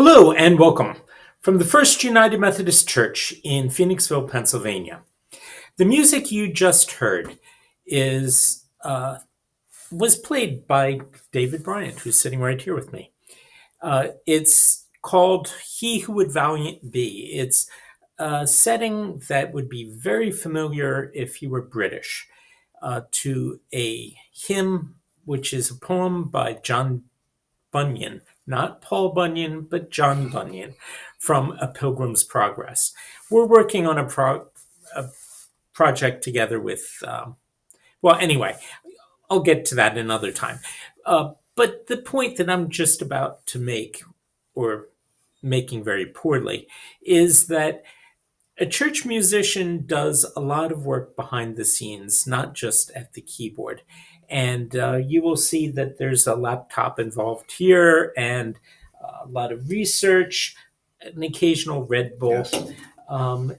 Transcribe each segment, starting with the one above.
Hello and welcome from the First United Methodist Church in Phoenixville, Pennsylvania. The music you just heard is was played by David Bryant, who's sitting right here with me. It's called "He Who Would Valiant Be." It's a setting that would be very familiar if you were British, to a hymn, which is a poem by John Bunyan, not Paul Bunyan, but John Bunyan, from A Pilgrim's Progress. We're working on a project together with, well, anyway, I'll get to that another time. But the point that I'm just about to make, or making very poorly, is that a church musician does a lot of work behind the scenes, not just at the keyboard. And you will see that there's a laptop involved here and a lot of research, an occasional Red Bull. Yes.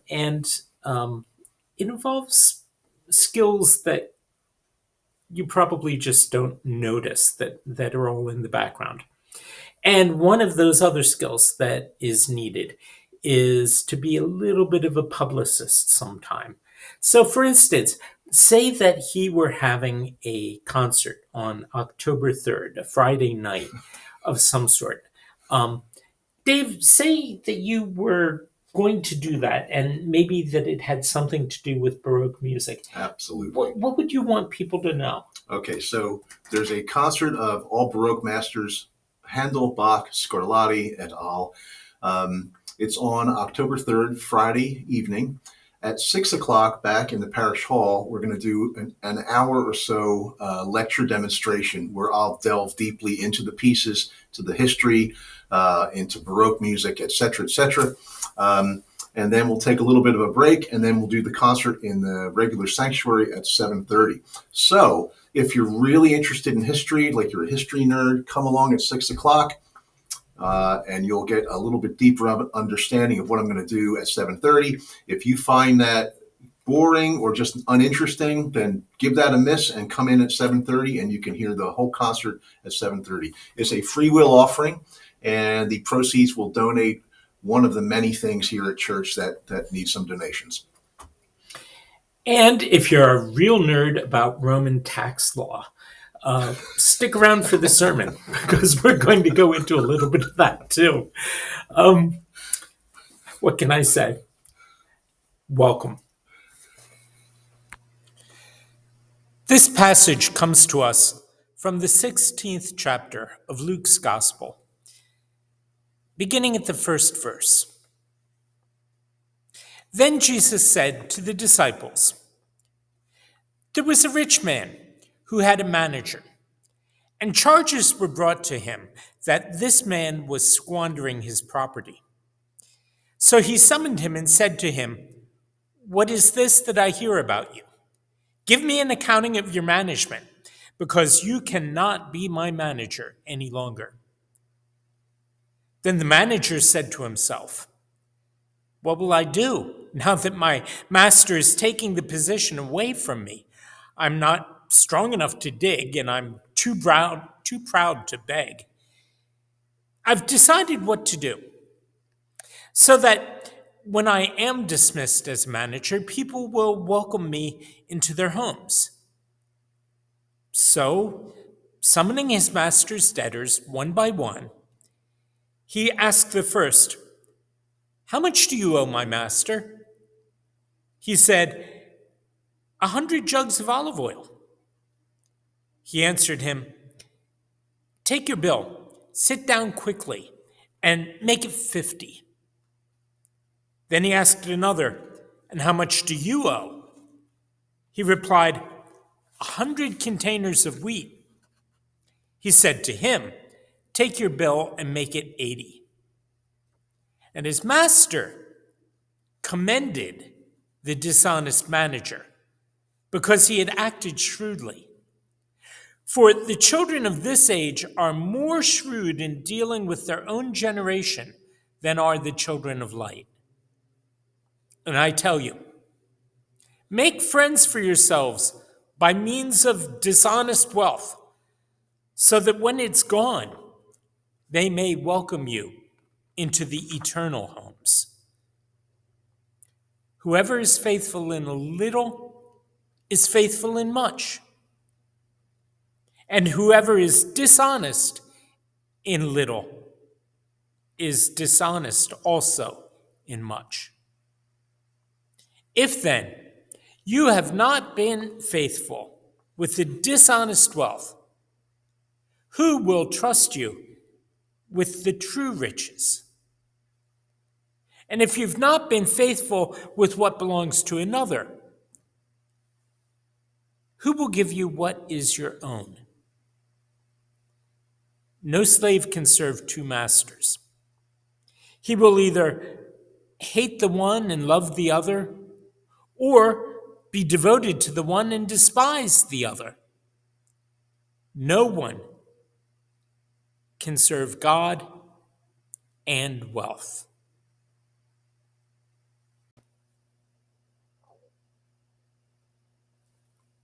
And it involves skills that you probably just don't notice that are all in the background. And one of those other skills that is needed is to be a little bit of a publicist sometime. So, for instance, say that he were having a concert on October 3rd, a Friday night of some sort. Um, Dave, say that you were going to do that and maybe that it had something to do with Baroque music. Absolutely. What would you want people to know? Okay, so there's a concert of all Baroque masters, Handel, Bach, Scarlatti, et al. It's on October 3rd, Friday evening. At 6 o'clock back in the parish hall, we're going to do an hour or so lecture demonstration where I'll delve deeply into the pieces, to the history, into Baroque music, et cetera, et cetera. And then we'll take a little bit of a break, and then we'll do the concert in the regular sanctuary at 7:30. So if you're really interested in history, like you're a history nerd, come along at 6 o'clock, and you'll get a little bit deeper understanding of what I'm going to do at 7:30. If you find that boring or just uninteresting, then give that a miss and come in at 7:30, and you can hear the whole concert at 7:30. It's a free will offering, and the proceeds will donate one of the many things here at church that need some donations. And if you're a real nerd about Roman tax law, stick around for the sermon because we're going to go into a little bit of that too. What can I say? Welcome. This passage comes to us from the 16th chapter of Luke's Gospel, beginning at the first verse. Then Jesus said to the disciples, "There was a rich man who had a manager, and charges were brought to him that this man was squandering his property. So he summoned him and said to him, 'What is this that I hear about you? Give me an accounting of your management, because you cannot be my manager any longer.' Then the manager said to himself, 'What will I do now that my master is taking the position away from me? I'm not strong enough to dig, and I'm too proud to beg. I've decided what to do, so that when I am dismissed as manager, people will welcome me into their homes.' So, summoning his master's debtors one by one, he asked the first, 'How much do you owe my master?' He said, 100 jugs of olive oil.' He answered him, 'Take your bill, sit down quickly, and make it 50. Then he asked another, 'And how much do you owe?' He replied, 100 containers of wheat.' He said to him, 'Take your bill and make it 80. And his master commended the dishonest manager because he had acted shrewdly. For the children of this age are more shrewd in dealing with their own generation than are the children of light. And I tell you, make friends for yourselves by means of dishonest wealth, so that when it's gone, they may welcome you into the eternal homes. Whoever is faithful in a little is faithful in much. And whoever is dishonest in little is dishonest also in much. If then you have not been faithful with the dishonest wealth, who will trust you with the true riches? And if you've not been faithful with what belongs to another, who will give you what is your own? No slave can serve two masters. He will either hate the one and love the other, or be devoted to the one and despise the other. No one can serve God and wealth.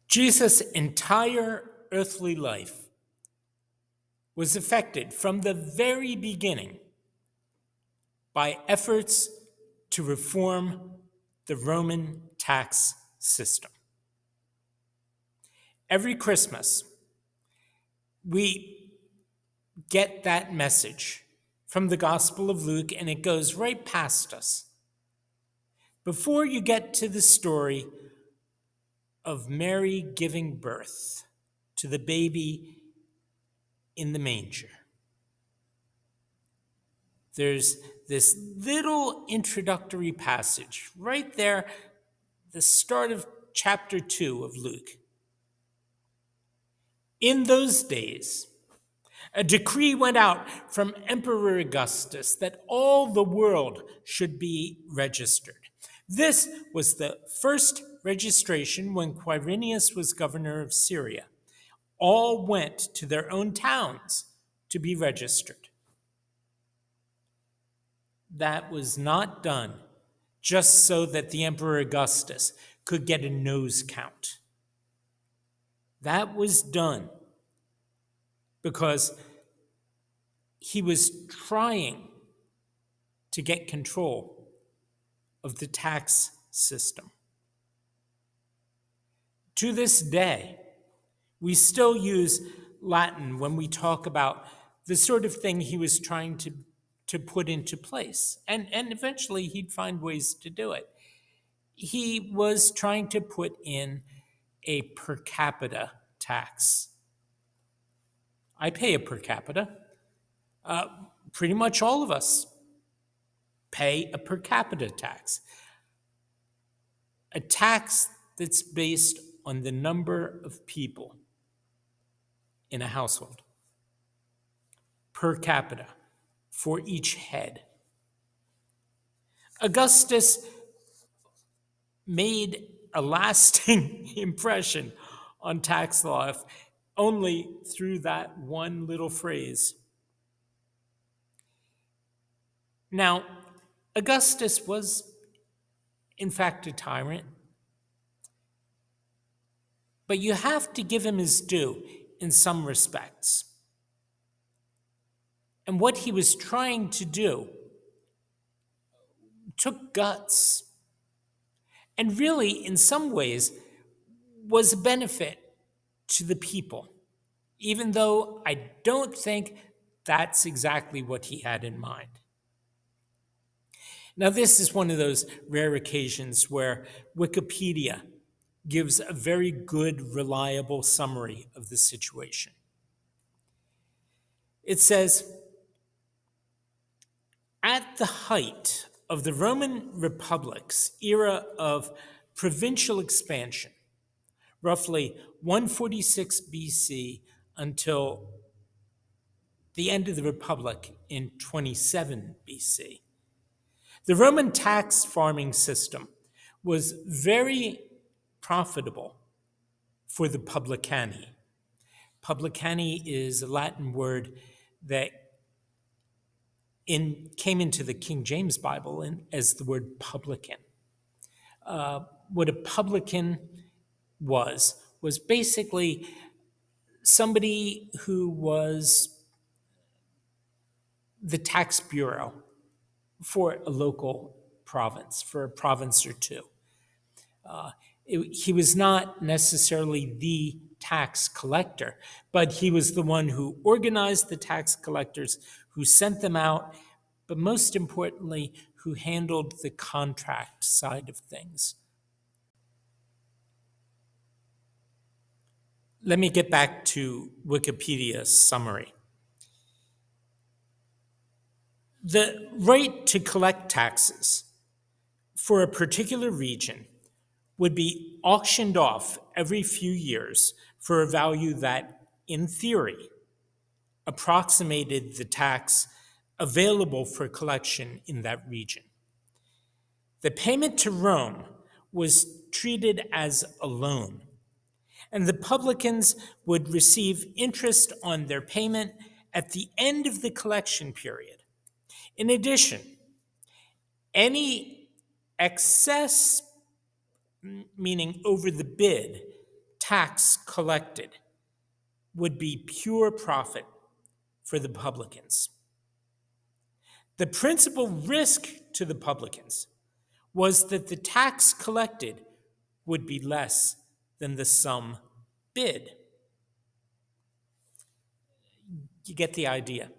Jesus' entire earthly life was affected from the very beginning by efforts to reform the Roman tax system. Every Christmas, we get that message from the Gospel of Luke, and it goes right past us. Before you get to the story of Mary giving birth to the baby in the manger, there's this little introductory passage right there, the start of chapter 2 of Luke. In those days, a decree went out from Emperor Augustus that all the world should be registered. This was the first registration when Quirinius was governor of Syria. All went to their own towns to be registered. That was not done just so that the Emperor Augustus could get a nose count. That was done because he was trying to get control of the tax system. To this day, we still use Latin when we talk about the sort of thing he was trying to put into place. And eventually he'd find ways to do it. He was trying to put in a per capita tax. I pay a per capita. Pretty much all of us pay a per capita tax. A tax that's based on the number of people in a household. Per capita for each head. Augustus made a lasting impression on tax law only through that one little phrase. Now, Augustus was, in fact, a tyrant, but you have to give him his due in some respects. And what he was trying to do took guts, and really, in some ways, was a benefit to the people, even though I don't think that's exactly what he had in mind. Now, this is one of those rare occasions where Wikipedia gives a very good, reliable summary of the situation. It says, at the height of the Roman Republic's era of provincial expansion, roughly 146 BC until the end of the Republic in 27 BC, the Roman tax farming system was very profitable for the publicani. Publicani is a Latin word that came into the King James Bible as the word publican. What a publican was basically somebody who was the tax bureau for a local province, for a province or two. He was not necessarily the tax collector, but he was the one who organized the tax collectors, who sent them out, but most importantly, who handled the contract side of things. Let me get back to Wikipedia's summary. The right to collect taxes for a particular region would be auctioned off every few years for a value that, in theory, approximated the tax available for collection in that region. The payment to Rome was treated as a loan, and the publicans would receive interest on their payment at the end of the collection period. In addition, any excess, meaning over the bid, tax collected would be pure profit for the publicans. The principal risk to the publicans was that the tax collected would be less than the sum bid. You get the idea.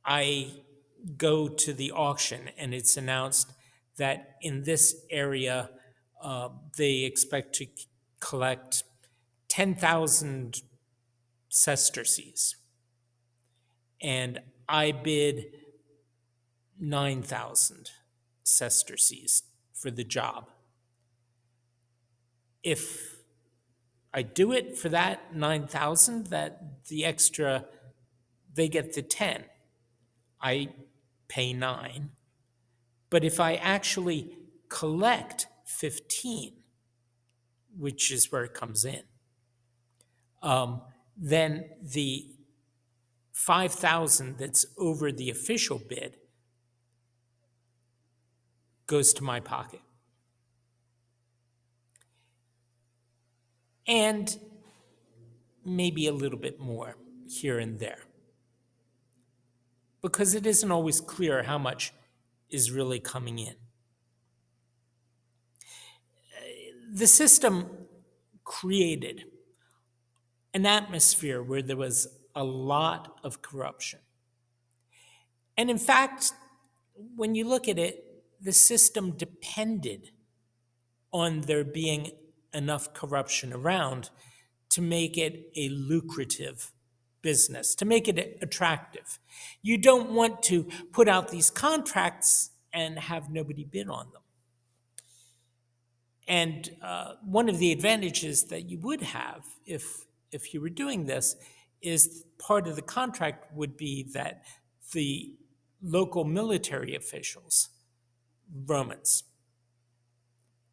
I go to the auction and it's announced that in this area they expect to collect 10,000 sesterces. And I bid 9,000 sesterces for the job. If I do it for that 9,000, that the extra, they get the 10. I pay 9. But if I actually collect 15, which is where it comes in, then the 5,000 that's over the official bid goes to my pocket. And maybe a little bit more here and there. Because it isn't always clear how much is really coming in. The system created an atmosphere where there was a lot of corruption. And in fact, when you look at it, the system depended on there being enough corruption around to make it a lucrative business, to make it attractive. You don't want to put out these contracts and have nobody bid on them. And one of the advantages that you would have if you were doing this is part of the contract would be that the local military officials, Romans,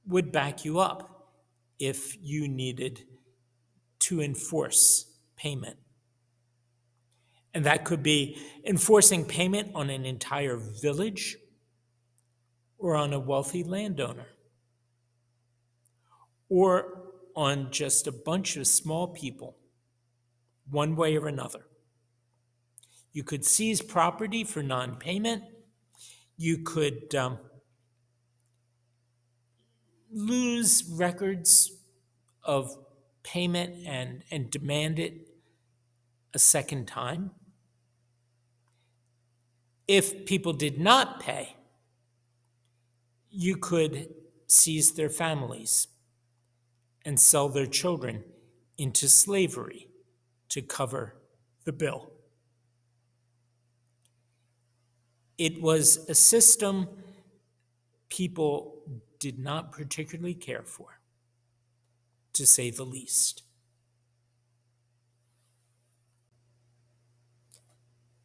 would back you up if you needed to enforce payment. And that could be enforcing payment on an entire village or on a wealthy landowner or on just a bunch of small people, one way or another. You could seize property for non-payment. You could lose records of payment and demand it a second time. If people did not pay, you could seize their families and sell their children into slavery to cover the bill. It was a system people did not particularly care for, to say the least.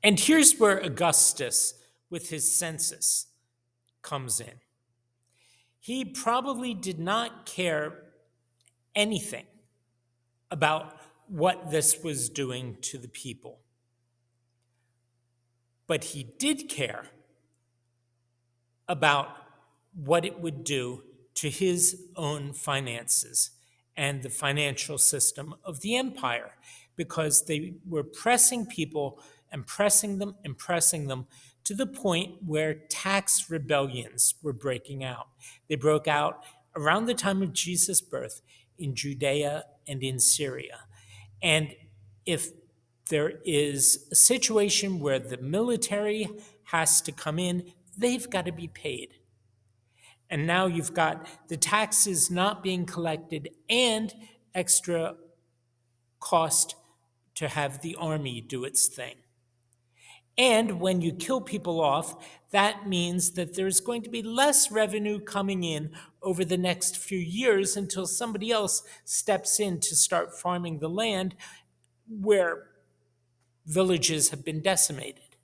And here's where Augustus, with his census, comes in. He probably did not care anything about what this was doing to the people. But he did care about what it would do to his own finances and the financial system of the empire, because they were pressing people and pressing them to the point where tax rebellions were breaking out. They broke out around the time of Jesus' birth in Judea and in Syria. And if there is a situation where the military has to come in, they've got to be paid. And now you've got the taxes not being collected and extra cost to have the army do its thing. And when you kill people off, that means that there's going to be less revenue coming in over the next few years until somebody else steps in to start farming the land where villages have been decimated.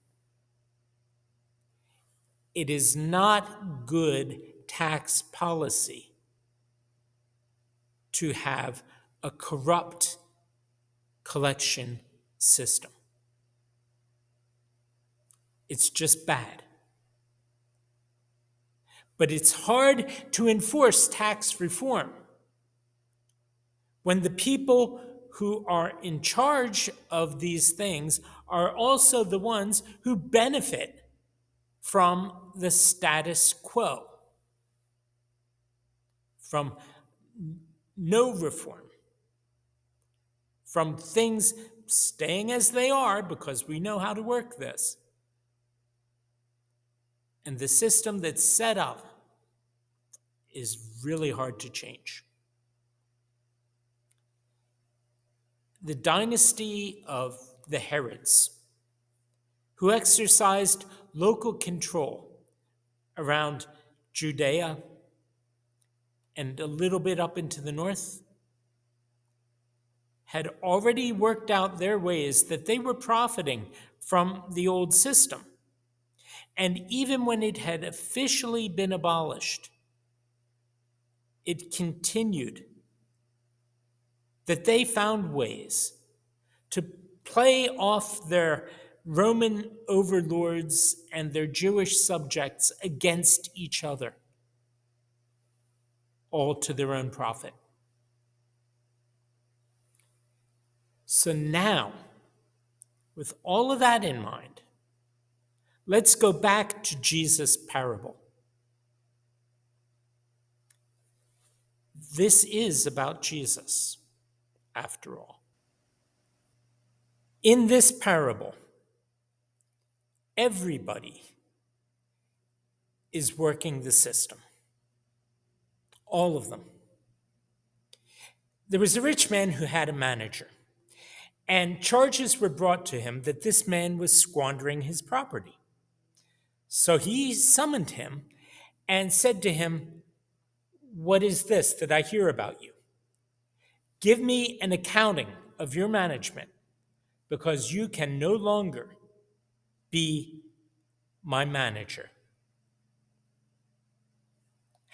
It is not good tax policy to have a corrupt collection system. It's just bad. But it's hard to enforce tax reform when the people who are in charge of these things are also the ones who benefit from the status quo, from no reform, from things staying as they are because we know how to work this. And the system that's set up is really hard to change. The dynasty of the Herods, who exercised local control around Judea and a little bit up into the north, had already worked out their ways that they were profiting from the old system. And even when it had officially been abolished, it continued that they found ways to play off their Roman overlords and their Jewish subjects against each other, all to their own profit. So now, with all of that in mind, let's go back to Jesus' parable. This is about Jesus, after all. In this parable, everybody is working the system. All of them. There was a rich man who had a manager, and charges were brought to him that this man was squandering his property. So he summoned him and said to him, "What is this that I hear about you? Give me an accounting of your management, because you can no longer be my manager."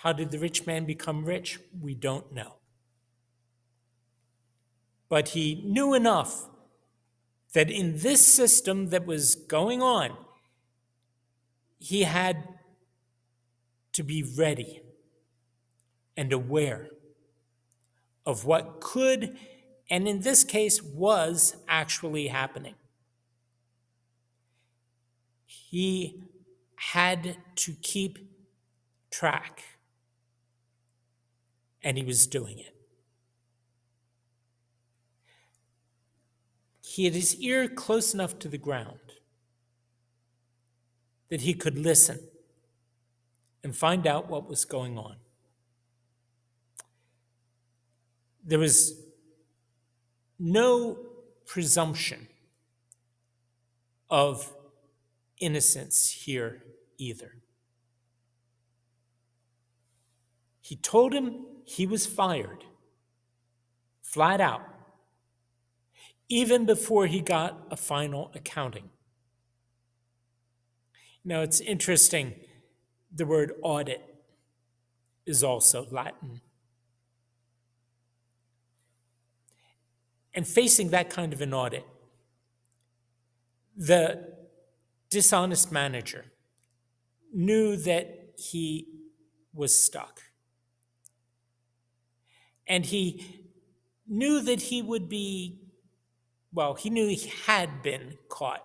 How did the rich man become rich? We don't know. But he knew enough that in this system that was going on, he had to be ready and aware of what could, and in this case, was actually happening. He had to keep track, and he was doing it. He had his ear close enough to the ground that he could listen and find out what was going on. There was no presumption of innocence here either. He told him he was fired, flat out, even before he got a final accounting. Now, it's interesting, the word audit is also Latin. And facing that kind of an audit, the dishonest manager knew that he was stuck. And he knew that he would be, well, he knew he had been caught.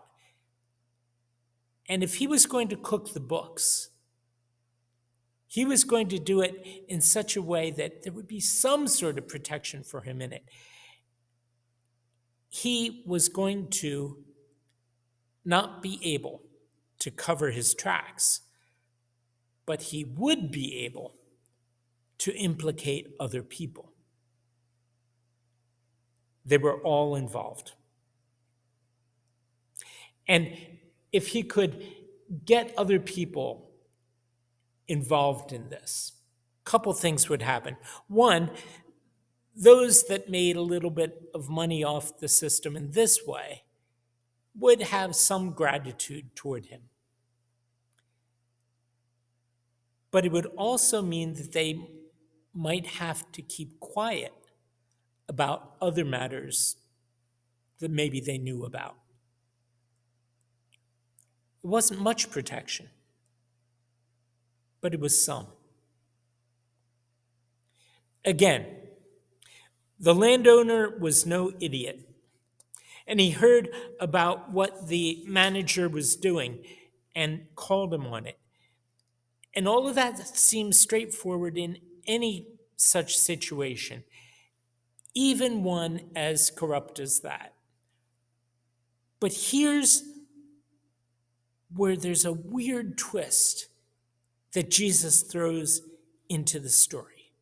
And if he was going to cook the books, he was going to do it in such a way that there would be some sort of protection for him in it. He was going to not be able to cover his tracks, but he would be able to implicate other people. They were all involved. And if he could get other people involved in this, a couple things would happen. One, those that made a little bit of money off the system in this way would have some gratitude toward him. But it would also mean that they might have to keep quiet about other matters that maybe they knew about. It wasn't much protection, but it was some. Again, the landowner was no idiot, and he heard about what the manager was doing and called him on it. And all of that seems straightforward in any such situation, even one as corrupt as that. But here's where there's a weird twist that Jesus throws into the story.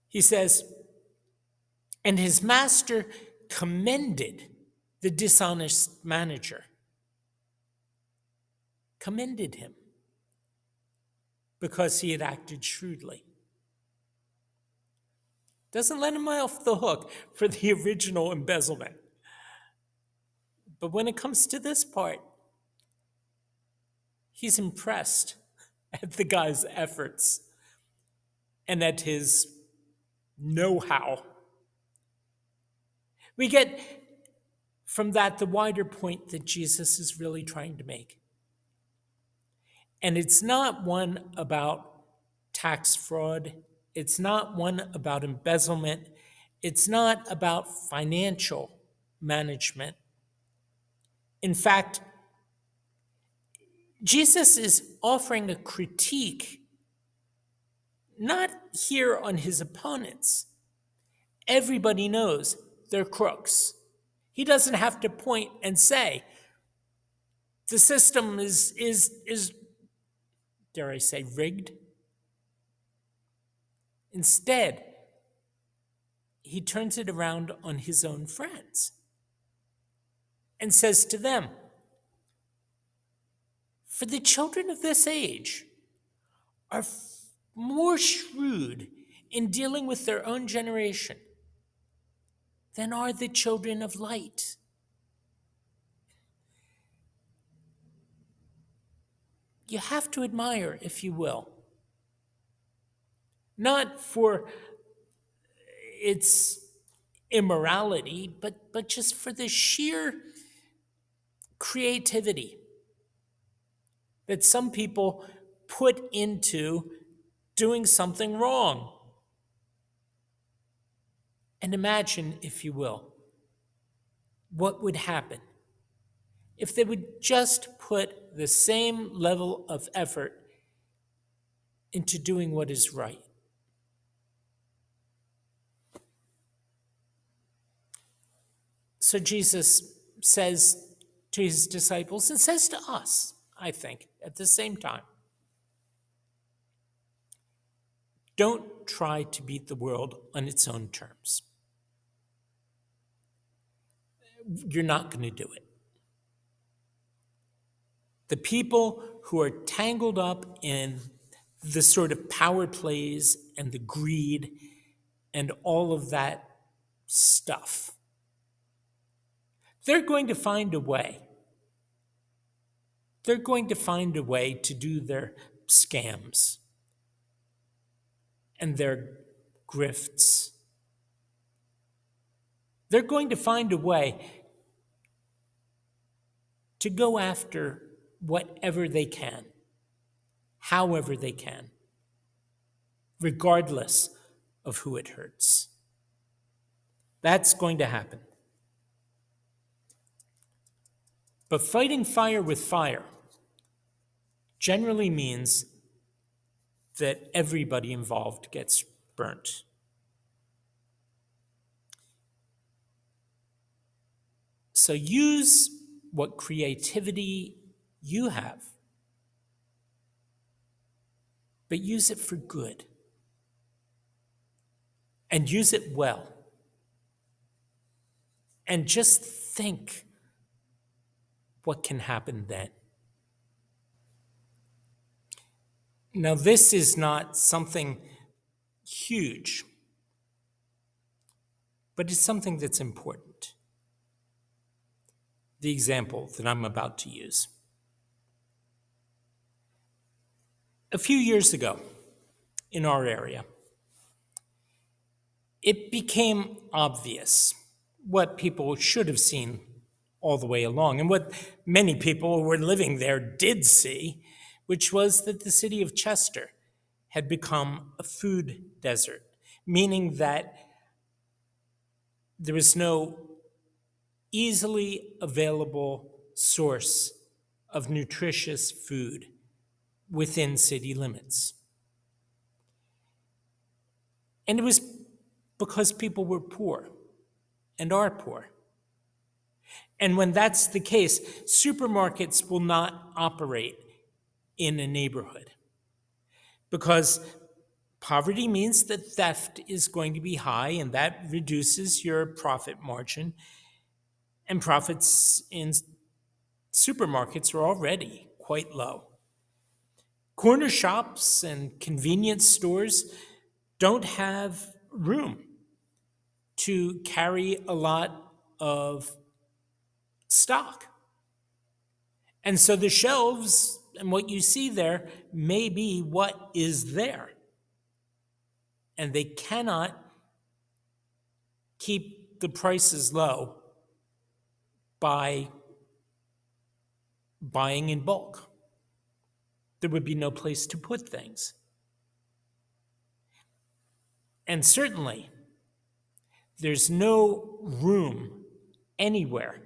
He says, and his master commended the dishonest manager. Commended him because he had acted shrewdly. Doesn't let him off the hook for the original embezzlement. But when it comes to this part, he's impressed at the guy's efforts and at his know-how. We get from that the wider point that Jesus is really trying to make. And it's not one about tax fraud. It's not one about embezzlement. It's not about financial management. In fact, Jesus is offering a critique, not here on his opponents. Everybody knows they're crooks. He doesn't have to point and say, the system is dare I say, rigged. Instead, he turns it around on his own friends and says to them, for the children of this age are more shrewd in dealing with their own generation than are the children of light. You have to admire, if you will, not for its immorality, but just for the sheer creativity that some people put into doing something wrong. And imagine, if you will, what would happen if they would just put the same level of effort into doing what is right. So Jesus says to his disciples and says to us, I think, at the same time, don't try to beat the world on its own terms. You're not going to do it. The people who are tangled up in the sort of power plays and the greed and all of that stuff, they're going to find a way. They're going to find a way to do their scams and their grifts. They're going to find a way to go after whatever they can, however they can, regardless of who it hurts. That's going to happen. But fighting fire with fire generally means that everybody involved gets burnt. So use what creativity you have, but use it for good. And use it well. And just think what can happen then. Now, this is not something huge, but it's something that's important. The example that I'm about to use. A few years ago, in our area, it became obvious what people should have seen all the way along, and what many people who were living there did see, which was that the city of Chester had become a food desert, meaning that there was no easily available source of nutritious food within city limits. And it was because people were poor and are poor. And when that's the case, supermarkets will not operate in a neighborhood because poverty means that theft is going to be high, and that reduces your profit margin. And profits in supermarkets are already quite low. Corner shops and convenience stores don't have room to carry a lot of stock. And so the shelves and what you see there may be what is there. And they cannot keep the prices low by buying in bulk. There would be no place to put things. And certainly, there's no room anywhere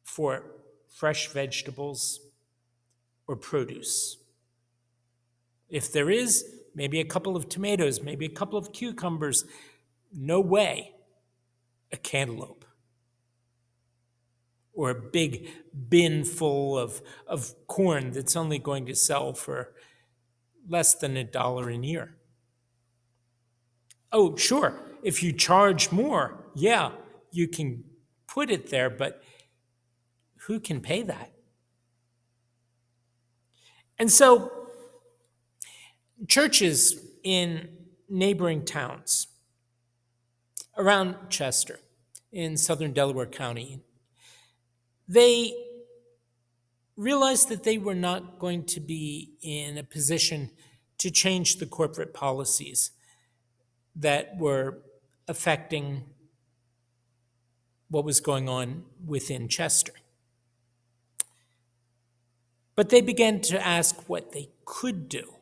for fresh vegetables or produce. If there is, maybe a couple of tomatoes, maybe a couple of cucumbers, no way a cantaloupe or a big bin full of corn that's only going to sell for less than $1 an ear. Oh, sure, if you charge more, yeah, you can put it there, but who can pay that? And so churches in neighboring towns around Chester in southern Delaware County, they realized that they were not going to be in a position to change the corporate policies that were affecting what was going on within Chester. But they began to ask what they could do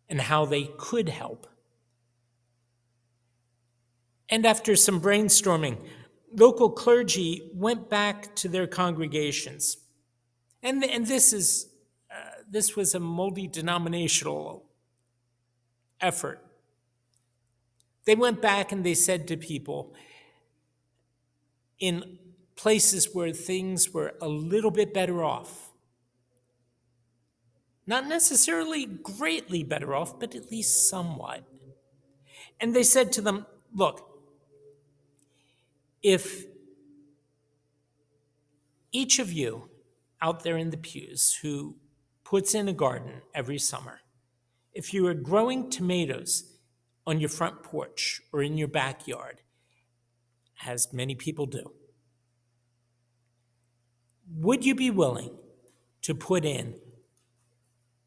and how they could help. And after some brainstorming, local clergy went back to their congregations. And this was a multi-denominational effort. They went back and they said to people, in places where things were a little bit better off, not necessarily greatly better off, but at least somewhat. And they said to them, look, if each of you out there in the pews who puts in a garden every summer, if you are growing tomatoes on your front porch or in your backyard, as many people do, would you be willing to put in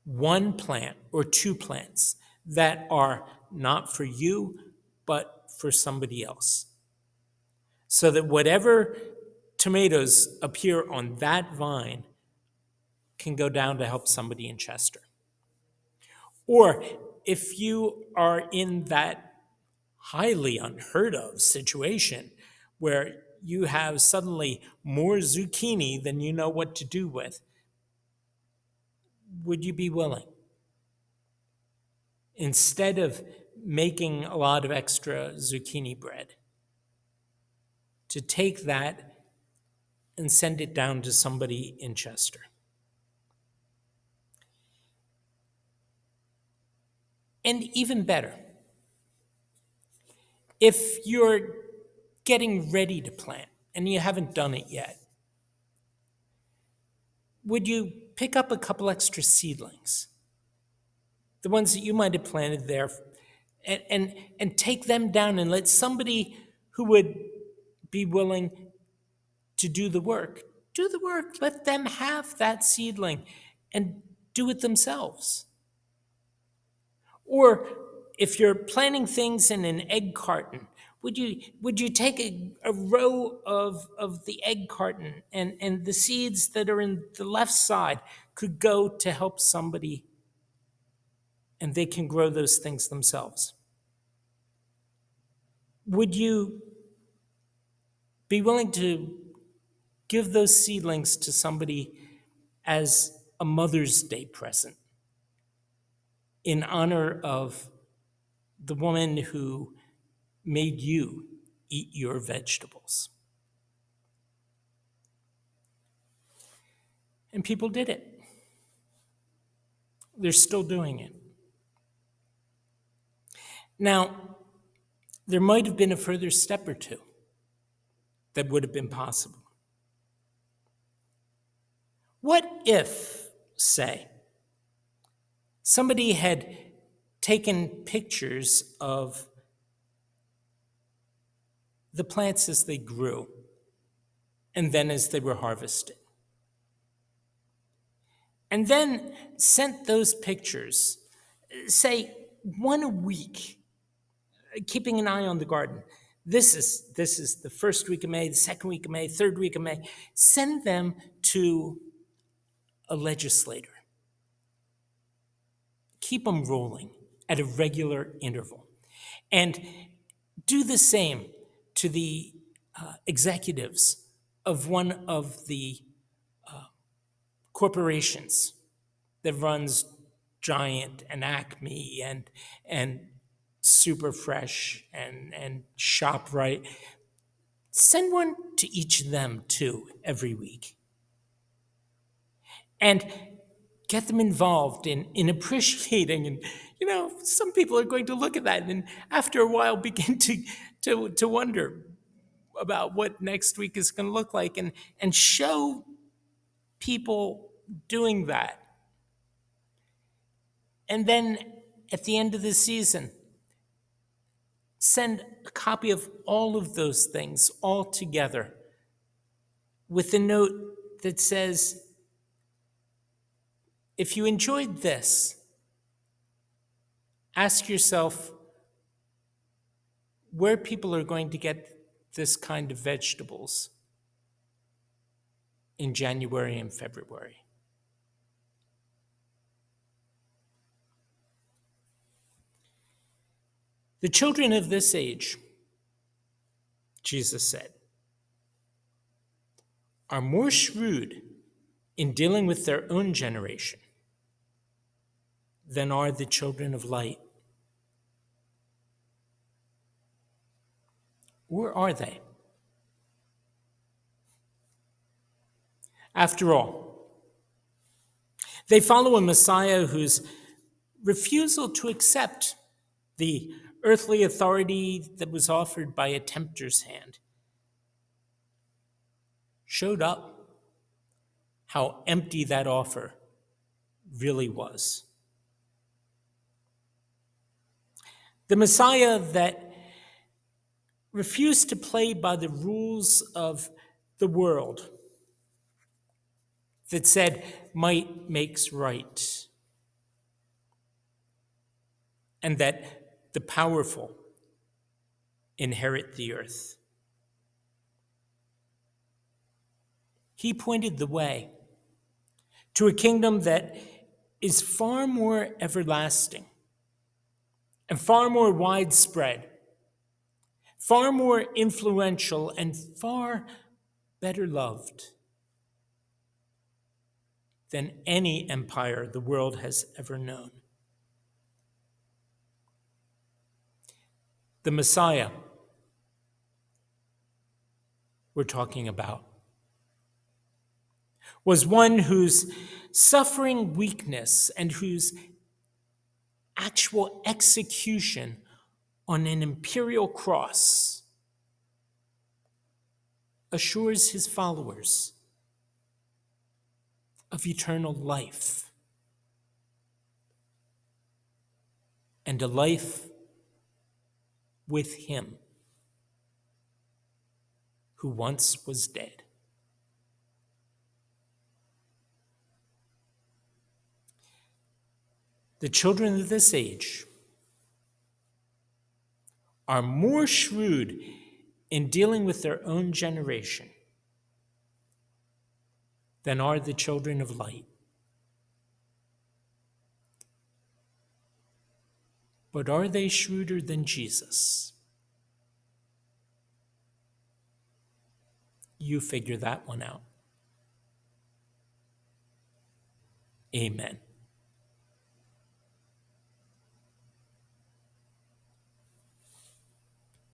one plant or two plants that are not for you, but for somebody else? So that whatever tomatoes appear on that vine can go down to help somebody in Chester. Or if you are in that highly unheard of situation where you have suddenly more zucchini than you know what to do with, would you be willing, instead of making a lot of extra zucchini bread, to take that and send it down to somebody in Chester? And even better, if you're getting ready to plant and you haven't done it yet, would you pick up a couple extra seedlings, the ones that you might have planted there, and take them down and let somebody who would be willing to do the work, let them have that seedling and do it themselves? Or if you're planting things in an egg carton, would you take a row of the egg carton, and the seeds that are in the left side could go to help somebody, and they can grow those things themselves? Would you be willing to give those seedlings to somebody as a Mother's Day present in honor of the woman who made you eat your vegetables? And people did it. They're still doing it. Now, there might have been a further step or two that would have been possible. What if, say, somebody had taken pictures of the plants as they grew and then as they were harvested, and then sent those pictures, say, one a week, keeping an eye on the garden? This is the first week of May, the second week of May, third week of May. Send them to a legislator. Keep them rolling at a regular interval. And do the same to the executives of one of the corporations that runs Giant and Acme and Superfresh and ShopRite. Send one to each of them too every week. And get them involved in appreciating. And some people are going to look at that and after a while begin to wonder about what next week is going to look like, and show people doing that. And then at the end of the season, send a copy of all of those things all together with a note that says, if you enjoyed this, ask yourself where people are going to get this kind of vegetables in January and February. The children of this age, Jesus said, are more shrewd in dealing with their own generation than are the children of light. Or are they? After all, they follow a Messiah whose refusal to accept the earthly authority that was offered by a tempter's hand showed up how empty that offer really was. The Messiah that refused to play by the rules of the world, that said might makes right, and that the powerful inherit the earth. He pointed the way to a kingdom that is far more everlasting and far more widespread, far more influential, and far better loved than any empire the world has ever known. The Messiah we're talking about was one whose suffering weakness and whose actual execution on an imperial cross assures his followers of eternal life and a life with him who once was dead. The children of this age are more shrewd in dealing with their own generation than are the children of light. But are they shrewder than Jesus? You figure that one out. Amen.